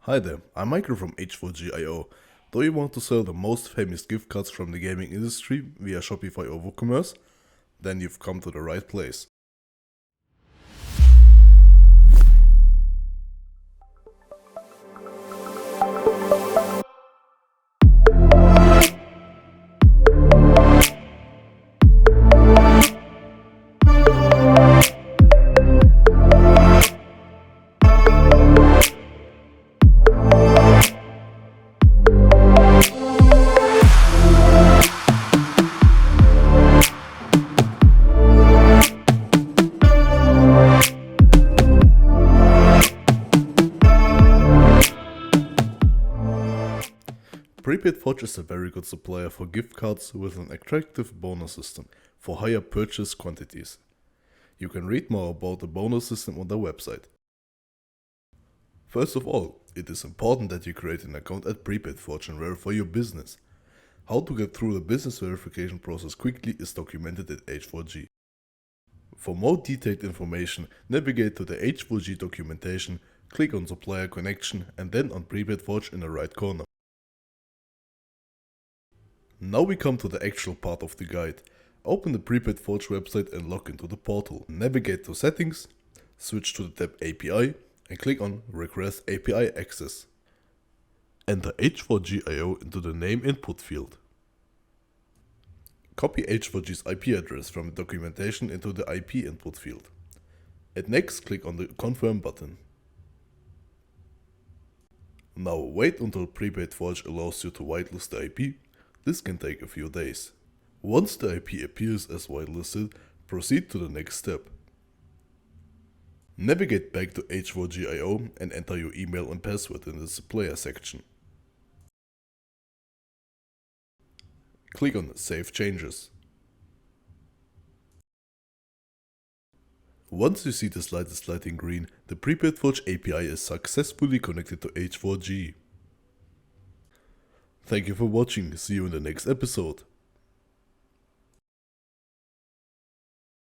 Hi there, I'm Michael from H4G.io. Do you want to sell the most famous gift cards from the gaming industry via Shopify or WooCommerce? Then you've come to the right place. PrepaidForge is a very good supplier for gift cards with an attractive bonus system for higher purchase quantities. You can read more about the bonus system on their website. First of all, it is important that you create an account at PrepaidForge and verify your business. How to get through the business verification process quickly is documented at H4G. For more detailed information, navigate to the H4G documentation, click on Supplier Connection and then on PrepaidForge in the right corner. Now we come to the actual part of the guide. Open the PrepaidForge website and log into the portal. Navigate to Settings, switch to the tab API and click on Request API Access. Enter H4G.io into the name input field. Copy H4G's IP address from the documentation into the IP input field. And next click on the Confirm button. Now wait until PrepaidForge allows you to whitelist the IP. This can take a few days. Once the IP appears as whitelisted, proceed to the next step. Navigate back to H4G.io and enter your email and password in the supplier section. Click on Save Changes. Once you see the slide is lighting green, the PrepaidForge API is successfully connected to H4G. Thank you for watching, see you in the next episode.